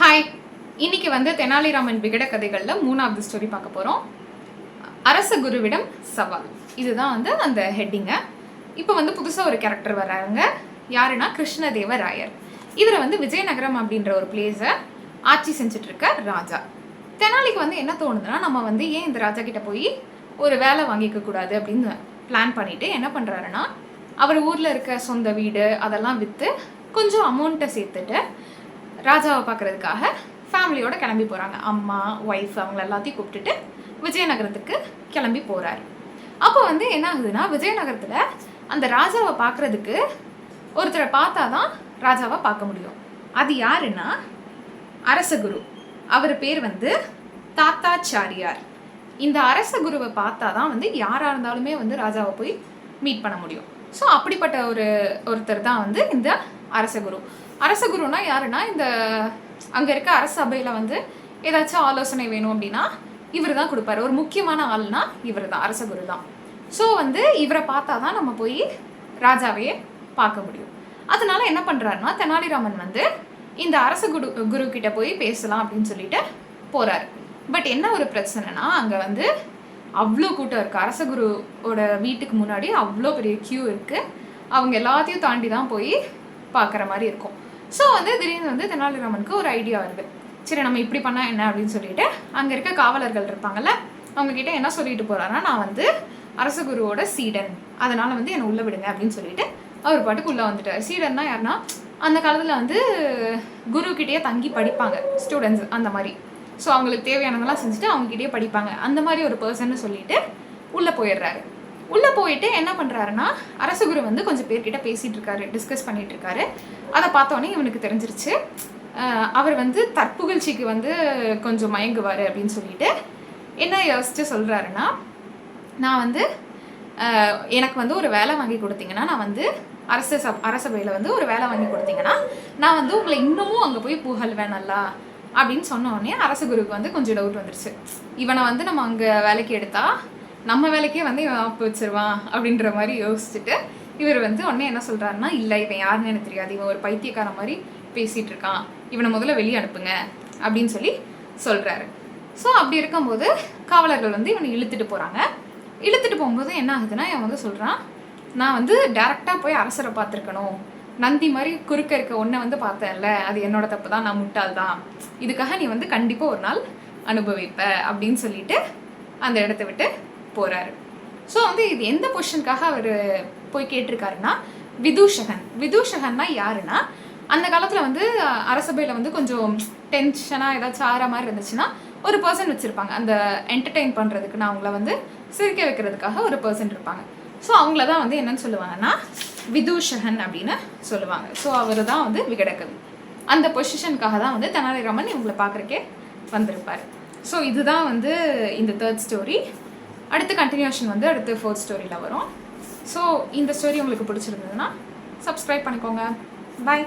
Hi, இன்னைக்கு தெனாலிராமன் விகட கதைகளில் 3வது ஸ்டோரி பார்க்க போகிறோம். அரச குருவிடம் சவால். இதுதான் அந்த ஹெட்டிங்க. இப்போ புதுசாக ஒரு கேரக்டர் வர்றாங்க. யாருன்னா கிருஷ்ணதேவராயர். இவர் விஜயநகரம் அப்படின்ற ஒரு பிளேஸை ஆட்சி செஞ்சுட்டு இருக்க ராஜா. தெனாலிக்கு என்ன தோணுதுன்னா, நம்ம ஏன் இந்த ராஜா கிட்ட போய் ஒரு வேலை வாங்கிக்க கூடாது அப்படின்னு பிளான் பண்ணிட்டு என்ன பண்ணுறாருன்னா, அவர் ஊரில் இருக்க சொந்த வீடு அதெல்லாம் விற்று கொஞ்சம் அமௌண்ட்டை சேர்த்துட்டு ராஜாவை பார்க்குறதுக்காக ஃபேமிலியோடு கிளம்பி போகிறாங்க. அம்மா, ஒய்ஃப் அவங்கள எல்லாத்தையும் கூப்பிட்டுட்டு விஜயநகரத்துக்கு கிளம்பி போகிறாரு. அப்போ என்ன ஆகுதுன்னா, விஜயநகரத்தில் அந்த ராஜாவை பார்க்குறதுக்கு ஒருத்தரை பார்த்தா தான் ராஜாவை பார்க்க முடியும். அது யாருன்னா அரசகுரு. அவர் பேர் தாத்தாச்சாரியார். இந்த அரசகுருவை பார்த்தா தான் யாராக இருந்தாலுமே ராஜாவை போய் மீட் பண்ண முடியும். ஸோ அப்படிப்பட்ட ஒருத்தர் தான் இந்த அரசகுரு. அரசகுருனா யாருன்னா, இந்த அங்கே இருக்க அரசபையில் ஏதாச்சும் ஆலோசனை வேணும் அப்படின்னா இவர் தான் கொடுப்பாரு. ஒரு முக்கியமான ஆள்னா இவர் தான், அரசகுரு தான். ஸோ இவரை பார்த்தா தான் நம்ம போய் ராஜாவையே பார்க்க முடியும். அதனால என்ன பண்ணுறாருன்னா, தெனாலிராமன் இந்த அரசகுரு கிட்ட போய் பேசலாம் அப்படின்னு சொல்லிட்டு போகிறாரு. பட் என்ன ஒரு பிரச்சனைனா, அங்கே அவ்வளோ கூட்டம் இருக்குது. அரசகுருவோட வீட்டுக்கு முன்னாடி அவ்வளோ பெரிய கியூ இருக்குது. அவங்க எல்லாத்தையும் தாண்டி தான் போய் பார்க்குற மாதிரி இருக்கும். ஸோ திடீர்னு தெனாலிராமனுக்கு ஒரு ஐடியா வருது. சரி, நம்ம இப்படி பண்ணால் என்ன அப்படின்னு சொல்லிட்டு அங்கே இருக்க காவலர்கள் இருப்பாங்கல்ல, அவங்கக்கிட்ட என்ன சொல்லிட்டு போகிறாருன்னா, நான் அரசகுருவோட சீடன், அதனால் என்னை உள்ளே விடுங்க அப்படின்னு சொல்லிட்டு அவர் பாட்டுக்கு உள்ளே வந்துட்டார். சீடன்னா யாருன்னா, அந்த காலத்தில் குருக்கிட்டேயே தங்கி படிப்பாங்க ஸ்டூடெண்ட்ஸ் அந்த மாதிரி. ஸோ அவங்களுக்கு தேவையானதெல்லாம் செஞ்சுட்டு அவங்ககிட்டயே படிப்பாங்க. அந்த மாதிரி ஒரு பர்சன்னு சொல்லிட்டு உள்ளே போயிடுறாரு. உள்ளே போயிட்டு என்ன பண்ணுறாருன்னா, அரசகுரு கொஞ்சம் பேர்கிட்ட பேசிகிட்டு இருக்காரு, டிஸ்கஸ் பண்ணிகிட்டு இருக்காரு. அதை பார்த்தோன்னே இவனுக்கு தெரிஞ்சிருச்சு, அவர் தற்புகழ்ச்சிக்கு கொஞ்சம் மயங்குவார் அப்படின்னு சொல்லிட்டு என்ன யோசிச்சு சொல்கிறாருன்னா, நான் எனக்கு ஒரு வேலை வாங்கி கொடுத்தீங்கன்னா, நான் அரசபையில் ஒரு வேலை வாங்கி கொடுத்தீங்கன்னா நான் உங்களை இன்னமும் அங்கே போய் புகழ்வேன் நல்லா அப்படின்னு சொன்ன உடனே அரசகுருக்கு கொஞ்சம் டவுட் வந்துருச்சு. இவனை நம்ம அங்கே வேலைக்கு எடுத்தா நம்ம வேலைக்கே இவன் ஆப்பு வச்சிருவான் அப்படின்ற மாதிரி யோசிச்சுட்டு இவர் உடனே என்ன சொல்கிறாருன்னா, இல்லை இவன் யாருன்னு எனக்கு தெரியாது, இவன் ஒரு பைத்தியக்கார மாதிரி பேசிகிட்டு இருக்கான், இவனை முதல்ல வெளியே அனுப்புங்க அப்படின்னு சொல்கிறாரு. ஸோ அப்படி இருக்கும்போது காவலர்கள் இவனை இழுத்துட்டு போகிறாங்க. இழுத்துட்டு போகும்போது என்ன ஆகுதுன்னா, இவன் சொல்கிறான், நான் டேரெக்டாக போய் அரசரை பார்த்துருக்கணும், நந்தி மாதிரி குறுக்க இருக்க ஒன்றை பார்த்தேன்ல, அது என்னோட தப்பு தான், நான் முட்டாள் தான், இதுக்காக நீ கண்டிப்பாக ஒரு நாள் அனுபவிப்ப அப்படின்னு சொல்லிட்டு அந்த இடத்த விட்டு போகிறாரு. ஸோ இது எந்த பொசிஷனுக்காக அவர் போய் கேட்டிருக்காருன்னா, விதூஷகன். விதூஷகன்னா யாருன்னா, அந்த காலத்தில் அரசபையில் கொஞ்சம் டென்ஷனாக ஏதாச்சும் ஆற மாதிரி இருந்துச்சுன்னா ஒரு பர்சன் வச்சுருப்பாங்க, அந்த என்டர்டெயின் பண்ணுறதுக்கு, அவங்கள சிரிக்க வைக்கிறதுக்காக ஒரு பர்சன் இருப்பாங்க. ஸோ அவங்கள தான் என்னன்னு சொல்லுவாங்கன்னா விதூஷகன் அப்படின்னு சொல்லுவாங்க. ஸோ அவர் தான் விகடகவி. அந்த பொசிஷனுக்காக தான் தெனாலிராமன் இவங்களை பார்க்குறக்கே வந்திருப்பார். ஸோ இதுதான் இந்த 3rd ஸ்டோரி. அடுத்த கண்டினியூஷன் அடுத்த 4th ஸ்டோரியில் வரும். ஸோ இந்த ஸ்டோரி உங்களுக்கு பிடிச்சிருந்ததுன்னா சப்ஸ்கிரைப் பண்ணிக்கோங்க. பாய்.